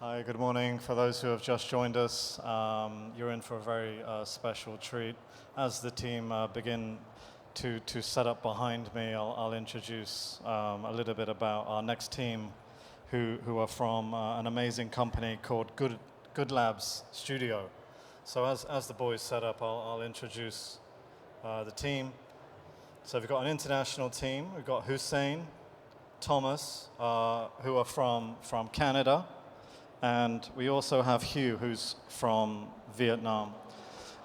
Hi, good morning. For those who have just joined us, you're in for a very special treat. As the team begin to set up behind me, I'll introduce a little bit about our next team who are from an amazing company called Good Labs Studio. So as the boys set up, I'll introduce the team. So we've got an international team. We've got Hussein, Thomas, who are from Canada. And we also have Hugh, who's from Vietnam.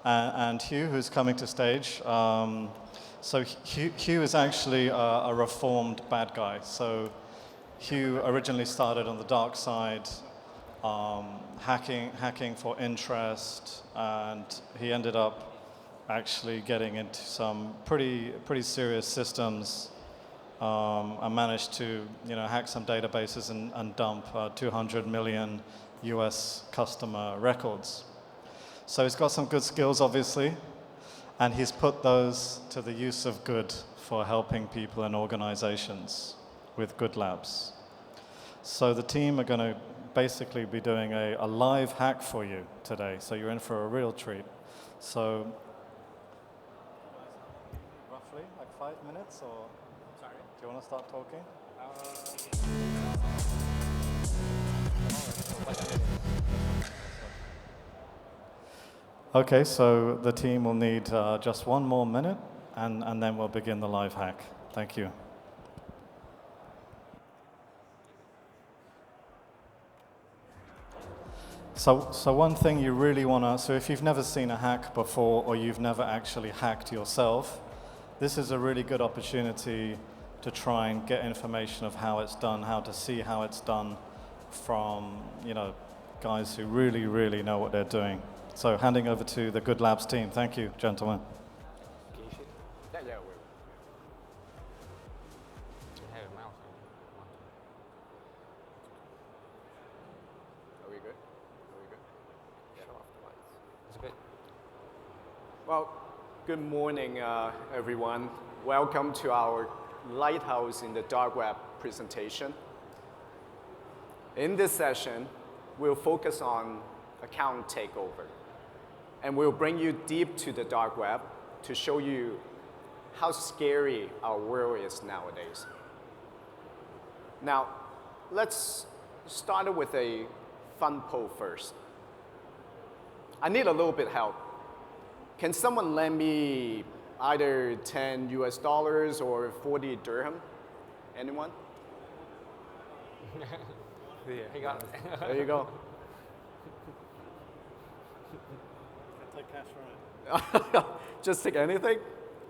And Hugh, who's coming to stage. So Hugh is actually a reformed bad guy. So Hugh originally started on the dark side, hacking for interest, and he ended up actually getting into some pretty serious systems. I managed to, hack some databases and dump 200 million US customer records. So he's got some good skills, obviously, and he's put those to the use of good for helping people and organizations with Good Labs. So the team are going to basically be doing a live hack for you today, so you're in for a real treat. So, roughly, like 5 minutes, or? Do you want to start talking? Okay, so the team will need just 1 more minute, and then we'll begin the live hack. Thank you. So one thing you really want to, so if you've never seen a hack before or you've never actually hacked yourself, this is a really good opportunity to try and get information of how it's done, how to see how it's done from, guys who really know what they're doing. So handing over to the Good Labs team. Thank you, gentlemen. Well, good morning, everyone. Welcome to our Lighthouse in the Dark Web presentation. In this session, we'll focus on account takeover. And we'll bring you deep to the dark web to show you how scary our world is nowadays. Now, let's start with a fun poll first. I need a little bit help. Can someone lend me either 10 US dollars or 40 dirham? Anyone? Yeah, he got it. There you go. Can I take cash from it? Just take anything?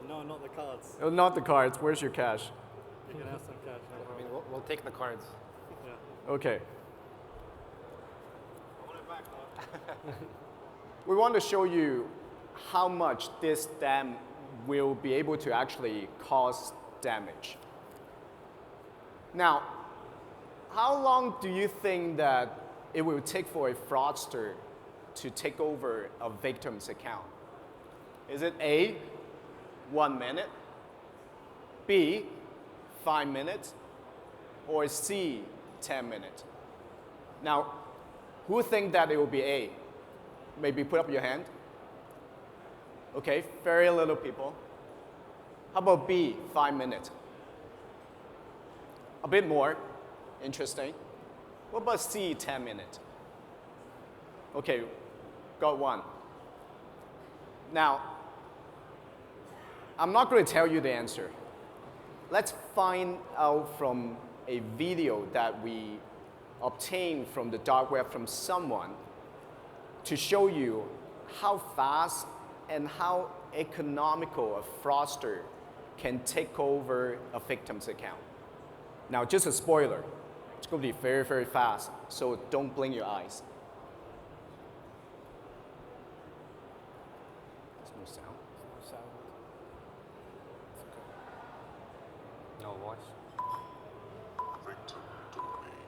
No, not the cards. Oh, not the cards. Where's your cash? You can have some cash. I mean, we'll take the cards. Yeah. Okay. I want it back, though. We want to show you how much this dam will be able to actually cause damage. Now, how long do you think that it will take for a fraudster to take over a victim's account? Is it A, 1 minute, B, 5 minutes, or C, 10 minutes? Now, who think that it will be A? Maybe put up your hand. Okay, very little people. How about B, 5 minutes? A bit more. Interesting. What about C, 10 minutes? Okay, got one. Now, I'm not going to tell you the answer. Let's find out from a video that we obtained from the dark web from someone to show you how fast and how economical a fraudster can take over a victim's account. Now, just a spoiler, it's going to be very fast, so don't blink your eyes. There's no sound. No voice. Victim domain.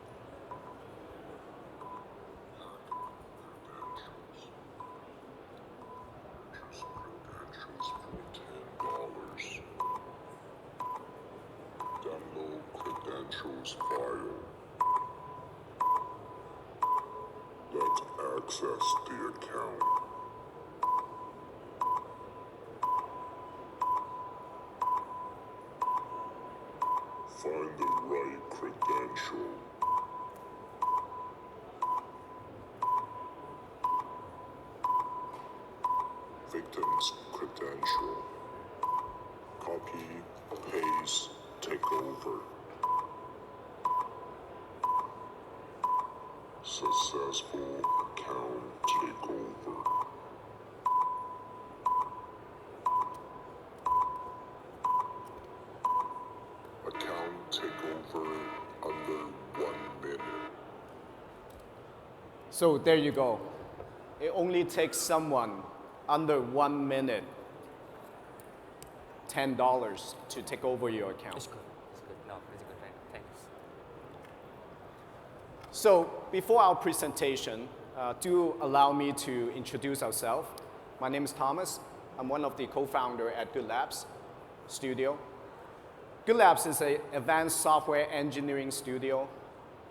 Use credentials for $10. Download credentials file. access the account. Find the right credential. Victim's credential. Copy, paste, takeover. Successful account takeover. Account takeover under 1 minute. So there you go. It only takes someone under 1 minute, $10 to take over your account. It's good. It's good. No, it's good. Right? Thanks. So before our presentation, do allow me to introduce ourselves. My name is Thomas. I'm one of the co-founder at Good Labs Studio. Good Labs is an advanced software engineering studio,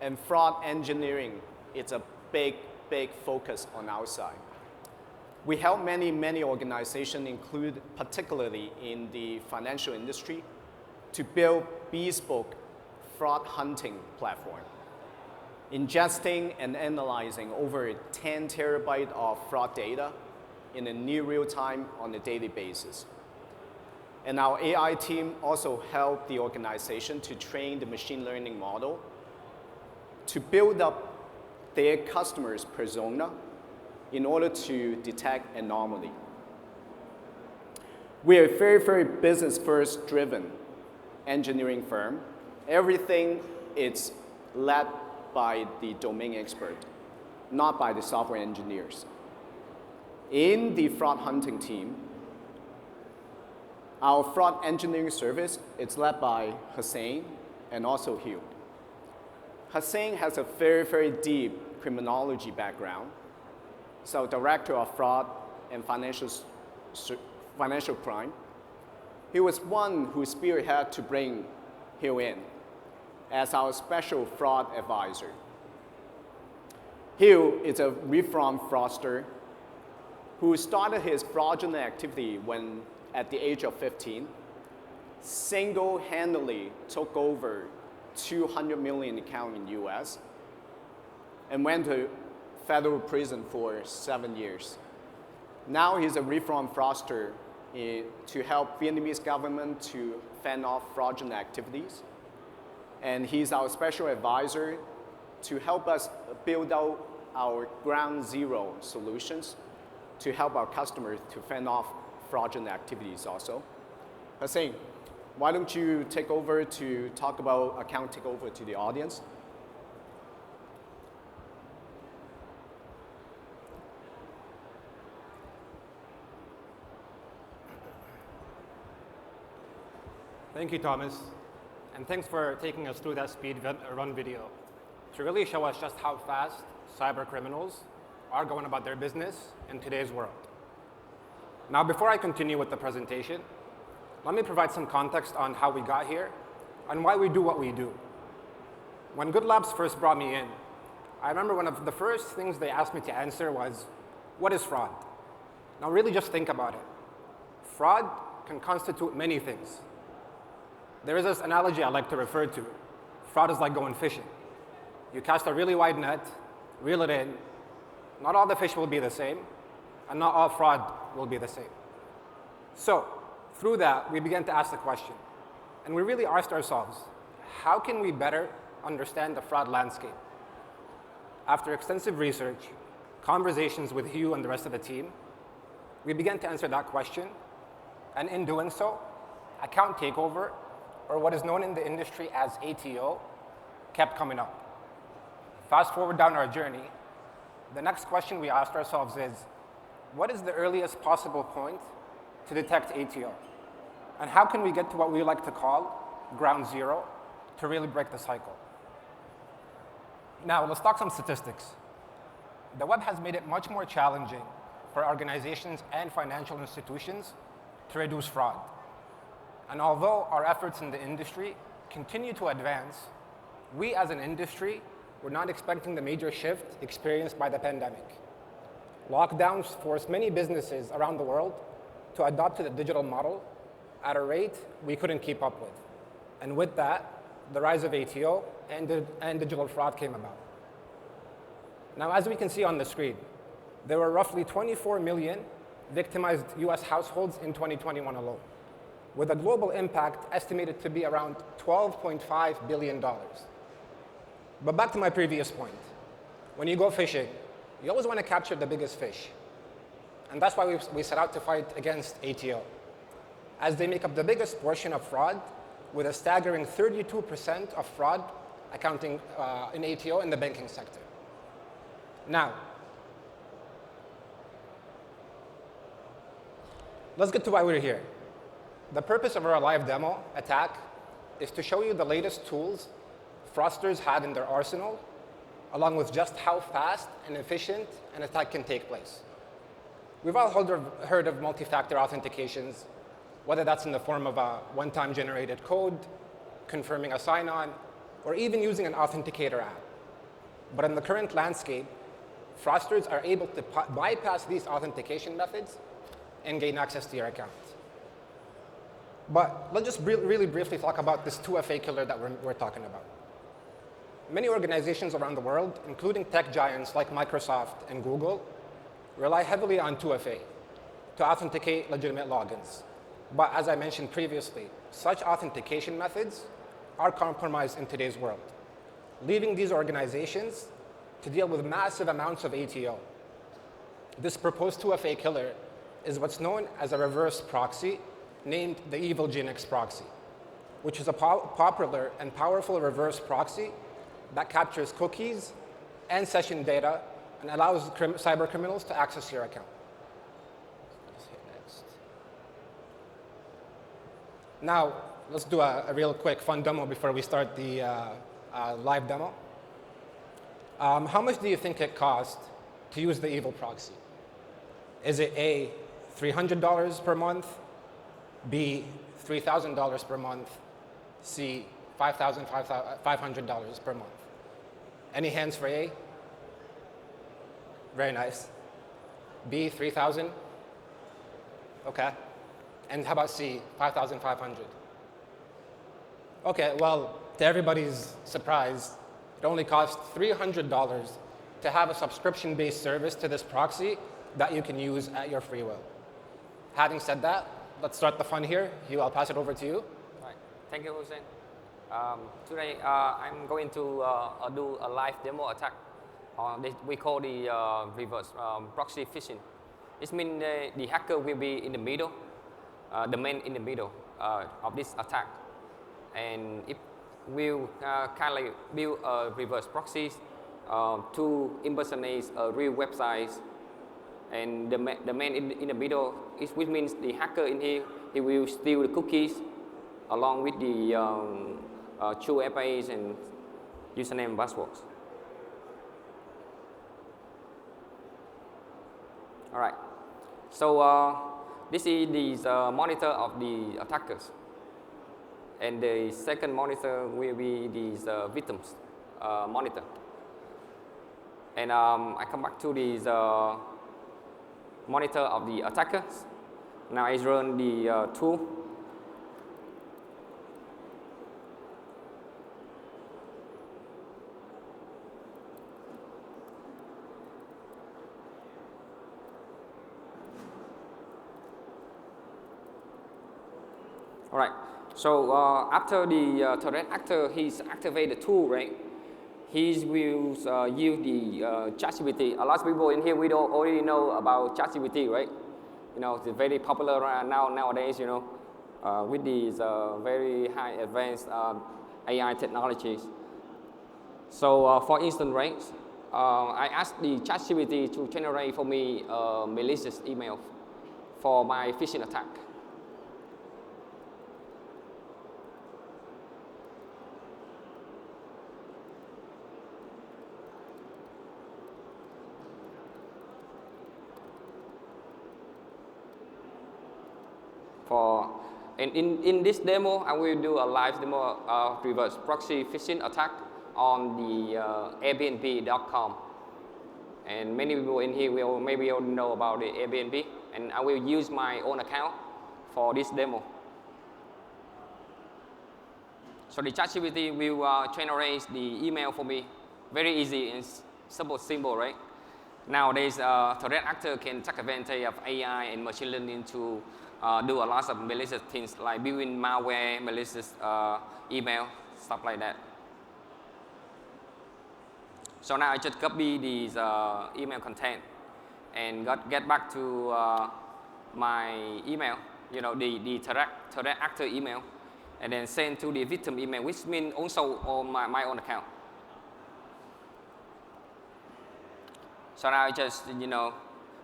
and fraud engineering is a big, big focus on our side. We help many organizations, include particularly in the financial industry, to build bespoke fraud hunting platform, ingesting and analyzing over 10 terabytes of fraud data in a near real time on a daily basis. And our AI team also helped the organization to train the machine learning model to build up their customers' persona in order to detect anomaly. We are a very business-first driven engineering firm. Everything is led by the domain expert, not by the software engineers. In the fraud hunting team, our fraud engineering service is led by Hussein and also Hugh. Hussein has a very deep criminology background. So director of fraud and financial crime. He was one who spearheaded to bring Hugh in as our special fraud advisor. Hugh is a reformed fraudster who started his fraudulent activity when at the age of 15, single-handedly took over 200 million account in US and went to federal prison for 7 years. Now he's a reformed fraudster to help Vietnamese government to fend off fraudulent activities. And he's our special advisor to help us build out our ground zero solutions to help our customers to fend off fraudulent activities also. Hussein, why don't you take over to talk about account takeover to the audience? Thank you, Thomas. And thanks for taking us through that speed run video to really show us just how fast cyber criminals are going about their business in today's world. Now, before I continue with the presentation, let me provide some context on how we got here and why we do what we do. When Good Labs first brought me in, I remember one of the first things they asked me to answer was, what is fraud? Now, really just think about it. Fraud can constitute many things. There is this analogy I like to refer to. Fraud is like going fishing. You cast a really wide net, reel it in. Not all the fish will be the same, and not all fraud will be the same. So, through that, we began to ask the question, and we really asked ourselves, how can we better understand the fraud landscape? After extensive research, conversations with Hugh and the rest of the team, we began to answer that question, and in doing so, account takeover, or what is known in the industry as ATO, kept coming up. Fast forward down our journey, the next question we asked ourselves is, what is the earliest possible point to detect ATO? And how can we get to what we like to call ground zero to really break the cycle? Now, let's talk some statistics. The web has made it much more challenging for organizations and financial institutions to reduce fraud. And although our efforts in the industry continue to advance, we as an industry were not expecting the major shift experienced by the pandemic. Lockdowns forced many businesses around the world to adopt to the digital model at a rate we couldn't keep up with. And with that, the rise of ATO and digital fraud came about. Now, as we can see on the screen, there were roughly 24 million victimized US households in 2021 alone, with a global impact estimated to be around $12.5 billion. But back to my previous point. When you go fishing, you always want to capture the biggest fish. And that's why we set out to fight against ATO, as they make up the biggest portion of fraud, with a staggering 32% of fraud accounting in ATO in the banking sector. Now, let's get to why we're here. The purpose of our live demo attack is to show you the latest tools fraudsters have in their arsenal, along with just how fast and efficient an attack can take place. We've all heard of multi-factor authentications, whether that's in the form of a one-time generated code, confirming a sign-on, or even using an authenticator app. But in the current landscape, fraudsters are able to bypass these authentication methods and gain access to your account. But let's just really briefly talk about this 2FA killer that we're talking about. Many organizations around the world, including tech giants like Microsoft and Google, rely heavily on 2FA to authenticate legitimate logins. But as I mentioned previously, such authentication methods are compromised in today's world, leaving these organizations to deal with massive amounts of ATO. This proposed 2FA killer is what's known as a reverse proxy, named the evil GISEC proxy, which is a popular and powerful reverse proxy that captures cookies and session data and allows cyber criminals to access your account. Let's hit next. Now, let's do a real quick fun demo before we start the live demo. How much do you think it costs to use the evil proxy? Is it A, $300 per month, B, $3,000 per month, C, $500 per month? Any hands for A? Very nice. B, 3,000? Okay. And how about C, 5,500? Okay, well, to everybody's surprise, it only costs $300 to have a subscription-based service to this proxy that you can use at your free will. Having said that, let's start the fun here. Hugh, I'll pass it over to you. Right. Thank you, Hussein. Today, I'm going to do a live demo attack. We call the reverse proxy phishing. It means the hacker will be in the middle, the man in the middle of this attack. And it will kind of like build reverse proxies to impersonate real websites. And the man in the middle, which means the hacker in here, he will steal the cookies along with the true FAs and username and passwords. All right. So this is the monitor of the attackers. And the second monitor will be these victims monitor. And I come back to this monitor of the attackers. Now I run the tool. All right. So after the threat actor he's activated the tool, right? He will use the ChatGPT. A lot of people in here we don't already know about ChatGPT, right? You know, it's very popular nowadays. You know, with these very high advanced AI technologies. So for instance, right? I asked the ChatGPT to generate for me a malicious email for my phishing attack. And in this demo, I will do a live demo of reverse proxy phishing attack on the Airbnb.com. And many people in here will maybe already know about the Airbnb, and I will use my own account for this demo. So the ChatGPT will generate the email for me. Very easy and simple, right? Nowadays, threat actor can take advantage of AI and machine learning to do a lot of malicious things like building malware, malicious email, stuff like that. So now I just copy these email content and get back to my email, the threat actor email, and then send to the victim email, which means also on my own account. So now I just,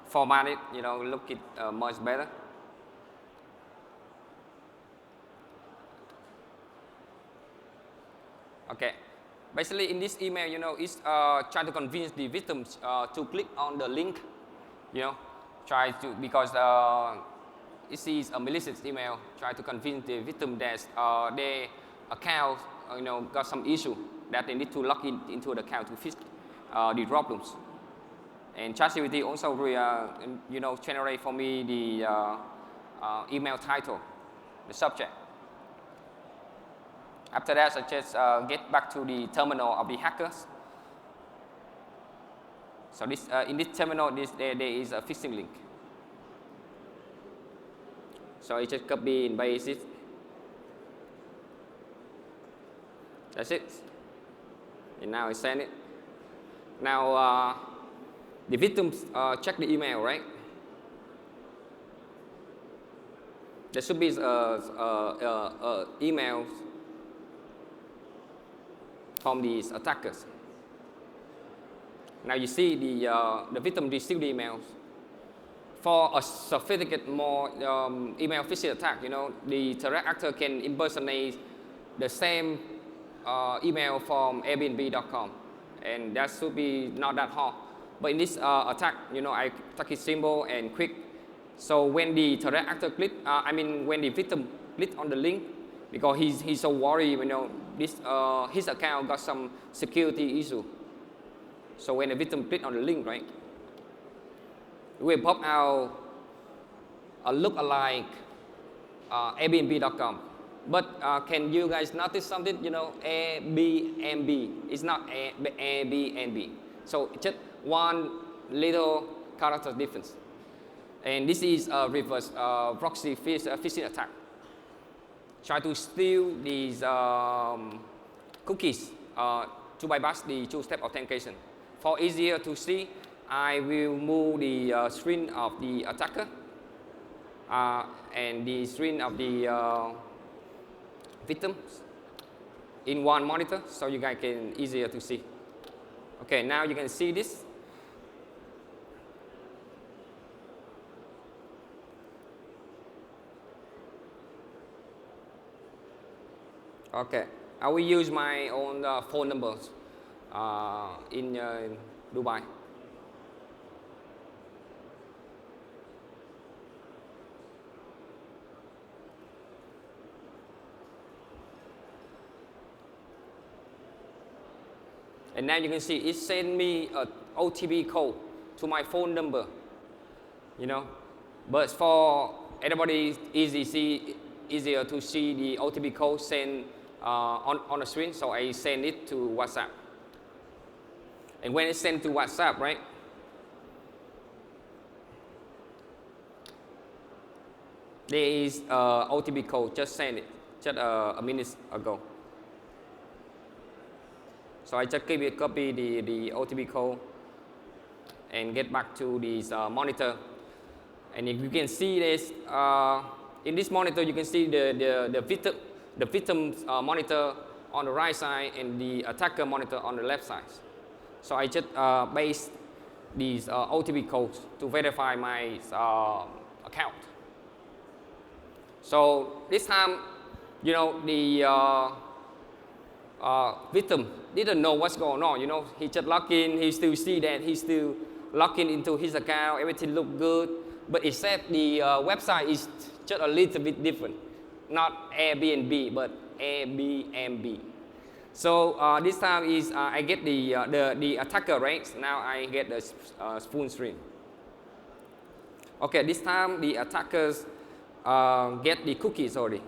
format it, look it much better. Okay. Basically, in this email, it's trying to convince the victims to click on the link, because it is a malicious email, try to convince the victim that their account, got some issue that they need to log into the account to fix the problems. And ChatGPT also will, generate for me the email title, the subject. After that, I just get back to the terminal of the hackers. So in this terminal, there is a phishing link. So I just copy and paste it. That's it. And now I send it. Now the victims check the email, right? There should be emails from these attackers. Now you see the victim received the emails. For a sophisticated more email phishing attack, the threat actor can impersonate the same email from Airbnb.com, and that should be not that hard. But in this attack, I take it simple and quick. So when the threat actor when the victim click on the link, because he's so worried, his account got some security issue. So when the victim click on the link, right, it will pop out a look-alike Airbnb.com. But can you guys notice something? Airbnb. It's not Airbnb. So just one little character difference. And this is a reverse proxy phishing attack. Try to steal these cookies to bypass the two-step authentication. For easier to see, I will move the screen of the attacker and the screen of the victims in one monitor, so you guys can easier to see. Okay, now you can see this. Okay, I will use my own phone numbers in Dubai. And now you can see it sent me an OTP code to my phone number, But for everybody, easier to see the OTP code sent on the screen, so I send it to WhatsApp. And when it's sent to WhatsApp, right, there is OTP code, just send it, just a minute ago. So I just copy the OTP code and get back to this monitor. And if you can see this, in this monitor you can see the victim's monitor on the right side and the attacker monitor on the left side. So I just paste these OTP codes to verify my account. So this time, the victim didn't know what's going on. He just logged in, he still see that he's still logging into his account, everything looked good, but it said the website is just a little bit different. Not Airbnb, but Airbnb. So this time is I get the attacker, right? Now I get the full screen. Okay, this time the attackers get the cookies already.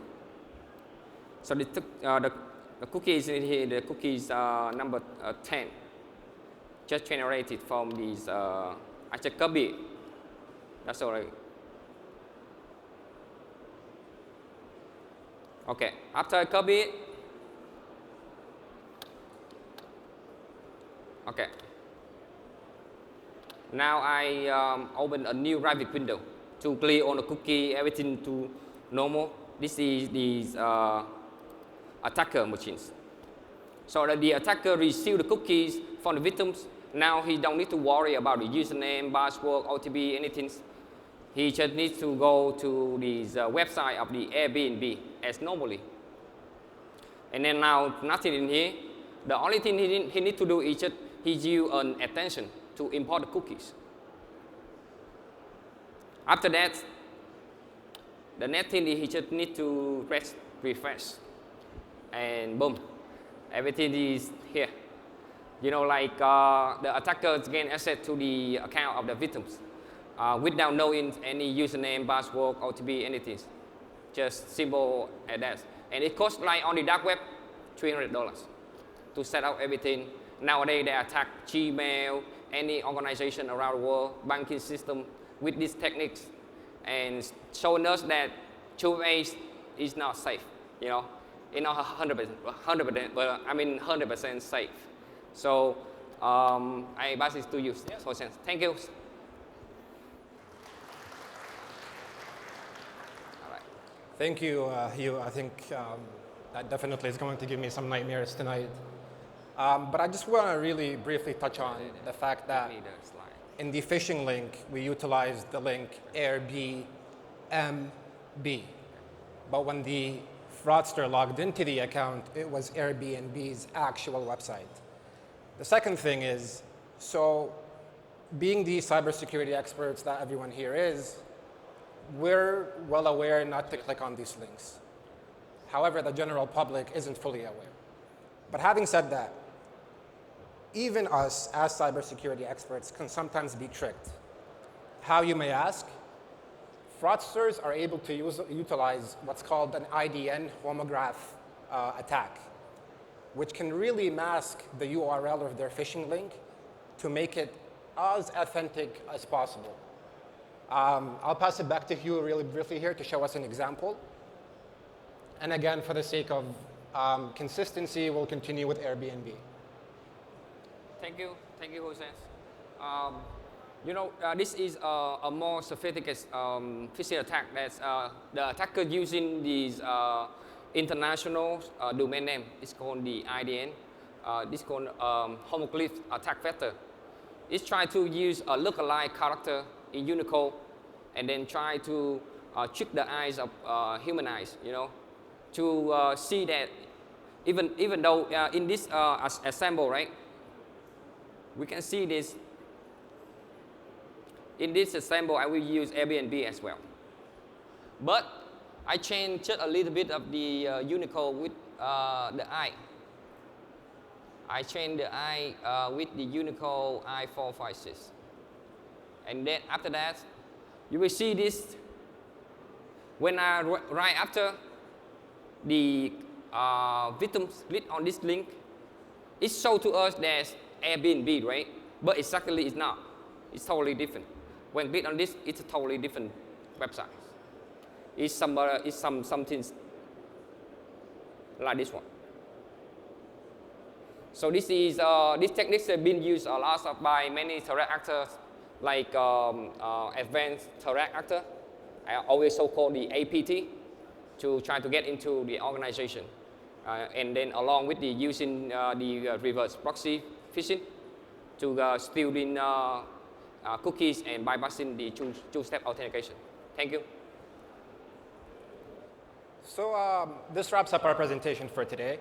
So the cookies in here, the cookies number 10, just generated from these. I just copy it. That's all right. Okay, after I copy it, okay. Now I open a new private window to clear all the cookie, everything to normal. This is these attacker machines. So that the attacker receive the cookies from the victims. Now he don't need to worry about the username, password, OTP, anything. He just needs to go to the website of the Airbnb as normally. And then now nothing in here. The only thing he needs to do is just he use an attention to import the cookies. After that, the next thing he just needs to press refresh. And boom, everything is here. You know, like the attackers gain access to the account of the victims without knowing any username, password, OTP, anything. Just simple as that. And it costs like on the dark web, $300 to set up everything. Nowadays they attack Gmail, any organization around the world, banking system with these techniques, and showing us that 2FA is not safe. You know, it's not 100%, but I mean 100% safe. So I pass it to you. Thank you. Thank you, Hugh. I think that definitely is going to give me some nightmares tonight. But I just want to really briefly touch on the fact that in the phishing link, we utilized the link Airbnb. But when the fraudster logged into the account, it was Airbnb's actual website. The second thing is, so being the cybersecurity experts that everyone here is, we're well aware not to click on these links. However, the general public isn't fully aware. But having said that, even us as cybersecurity experts can sometimes be tricked. How, you may ask? Fraudsters are able to utilize what's called an IDN homograph attack, which can really mask the URL of their phishing link to make it as authentic as possible. I'll pass it back to Hugh really briefly here to show us an example. And again, for the sake of consistency, we'll continue with Airbnb. Thank you, Jose. You know, this is a more sophisticated phishing attack. That's the attacker using these international domain name. It's called the IDN. This is called homoglyph attack vector. It's trying to use a lookalike character in Unicode and then try to trick the eyes of human eyes, you know, to see that even though in this example, right, we can see this. In this example, I will use Airbnb as well. But I changed just a little bit of the Unicode with the I. I changed the I with the Unicode I456. And then after that, you will see this. When I right after the victims click on this link, it shows to us there's Airbnb, right? But exactly it's not. It's totally different. When click on this, it's a totally different website. It's something like this one. So this is these techniques have been used a lot by many threat actors, like advanced threat actor, always so-called the APT, to try to get into the organization, and then along with the using the reverse proxy phishing to stealing cookies and bypassing the two-step authentication. Thank you. So this wraps up our presentation for today.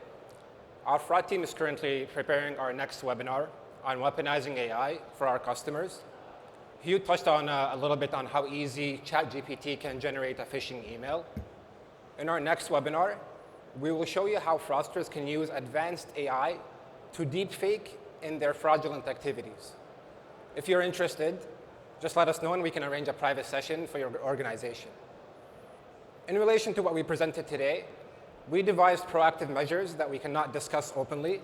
Our fraud team is currently preparing our next webinar on weaponizing AI for our customers. Hugh touched on a little bit on how easy ChatGPT can generate a phishing email. In our next webinar, we will show you how fraudsters can use advanced AI to deepfake in their fraudulent activities. If you're interested, just let us know and we can arrange a private session for your organization. In relation to what we presented today, we devised proactive measures that we cannot discuss openly.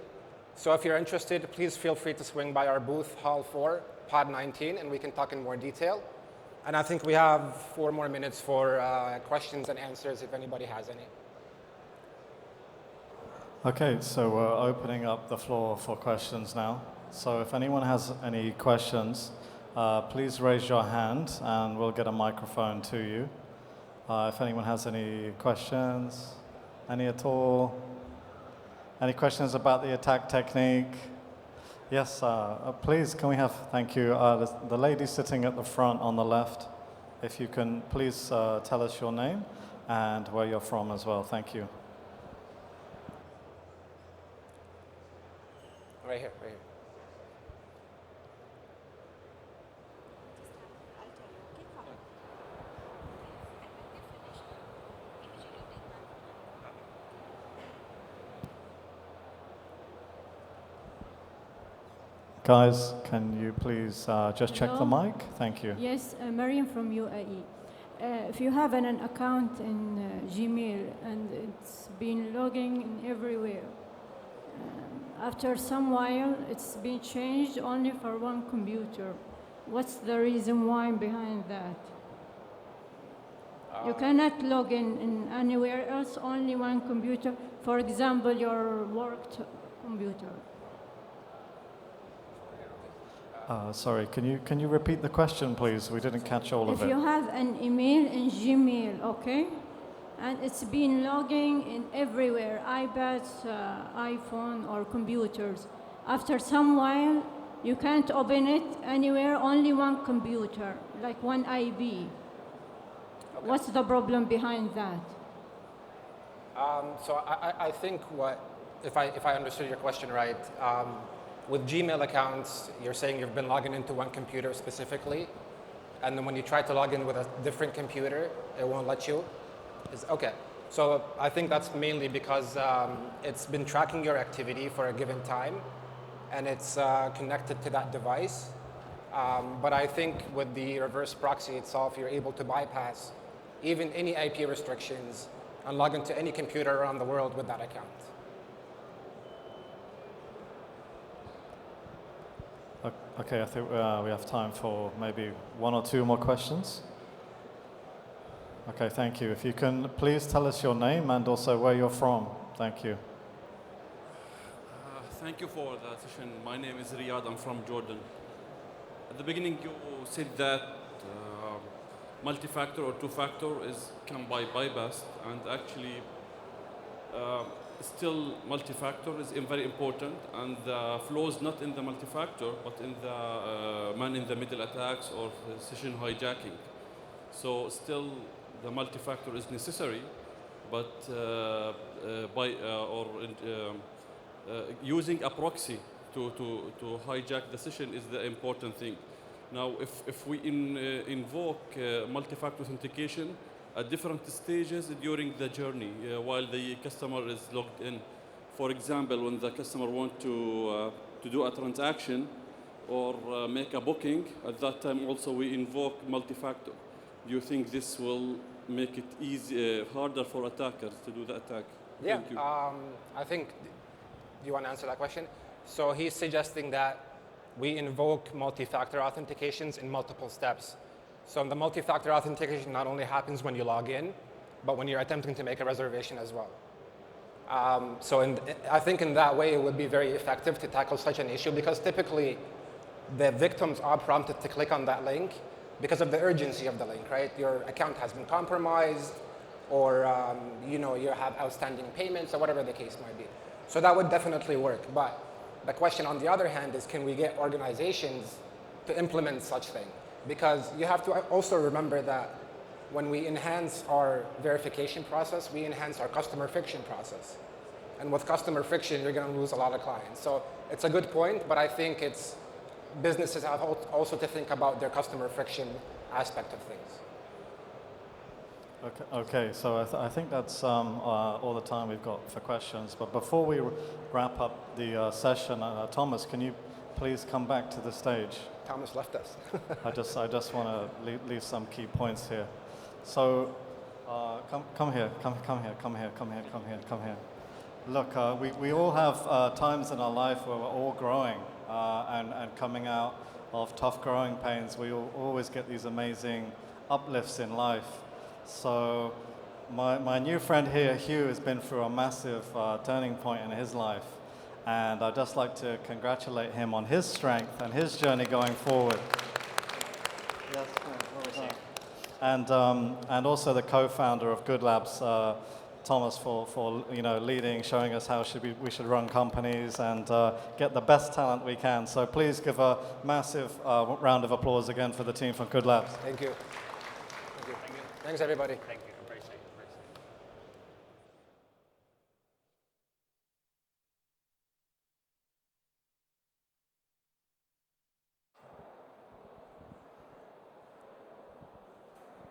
So if you're interested, please feel free to swing by our booth, Hall 4, Pod 19, and we can talk in more detail. And I think we have 4 more minutes for questions and answers if anybody has any. Okay, so we're opening up the floor for questions now. So if anyone has any questions, please raise your hand and we'll get a microphone to you. If anyone has any questions, any at all? Any questions about the attack technique? Yes, please, can we have, thank you, the lady sitting at the front on the left, if you can please tell us your name and where you're from as well, thank you. Right here, right here. Guys, can you please just check the Hello? mic? Thank you. Yes, Mariam from UAE. If you have an account in Gmail and it's been logging in everywhere, after some while it's been changed only for one computer. What's the reason why behind that? You cannot log in anywhere else, only one computer. For example, your work computer. Sorry, can you repeat the question, please? We didn't catch all of If it. you have an email in Gmail, okay, and it's been logging in everywhere, iPads, iPhone, or computers. After some while, you can't open it anywhere, only one computer, like one IB. Okay. What's the problem behind that? So I think if I understood your question right, with Gmail accounts, you're saying you've been logging into one computer specifically, and then when you try to log in with a different computer, it won't let you? Okay, so I think that's mainly because it's been tracking your activity for a given time, and it's connected to that device. But I think with the reverse proxy itself, you're able to bypass even any IP restrictions and log into any computer around the world with that account. Okay, I think we have time for maybe 1 or 2 more questions. Okay, thank you. If you can please tell us your name and also where you're from. Thank you. Thank you for the session. My name is Riyad. I'm from Jordan. At the beginning, you said that multi-factor or two-factor can be bypassed, and actually still multi-factor is very important, and the flaw is not in the multi-factor, but in the man-in-the-middle attacks or session hijacking. So still the multi-factor is necessary, but using a proxy to hijack the session is the important thing. Now, if we invoke multi-factor authentication at different stages during the journey while the customer is logged in. For example, when the customer wants to do a transaction or make a booking, at that time also we invoke multi-factor. Do you think this will make it harder for attackers to do the attack? Yeah, Thank you. I think, do you want to answer that question? So he's suggesting that we invoke multi-factor authentications in multiple steps. So the multi-factor authentication not only happens when you log in, but when you're attempting to make a reservation as well. I think in that way it would be very effective to tackle such an issue, because typically the victims are prompted to click on that link because of the urgency of the link, right? Your account has been compromised, or you have outstanding payments, or whatever the case might be. So that would definitely work. But the question on the other hand is, can we get organizations to implement such thing? Because you have to also remember that when we enhance our verification process, we enhance our customer friction process. And with customer friction, you're going to lose a lot of clients. So it's a good point, but I think businesses have also to think about their customer friction aspect of things. Okay, so I think that's all the time we've got for questions. But before we wrap up the session, Thomas, can you please come back to the stage? Thomas left us. I just want to leave some key points here. So come here. Look, we all have times in our life where we're all growing and coming out of tough growing pains. We always get these amazing uplifts in life. So my new friend here, Hugh, has been through a massive turning point in his life. And I'd just like to congratulate him on his strength and his journey going forward. Yes, well done. And also the co-founder of Good Labs, Thomas, for leading, showing us how we should run companies and get the best talent we can. So please give a massive round of applause again for the team from Good Labs. Thank you. Thank you. Thanks, everybody. Thank you.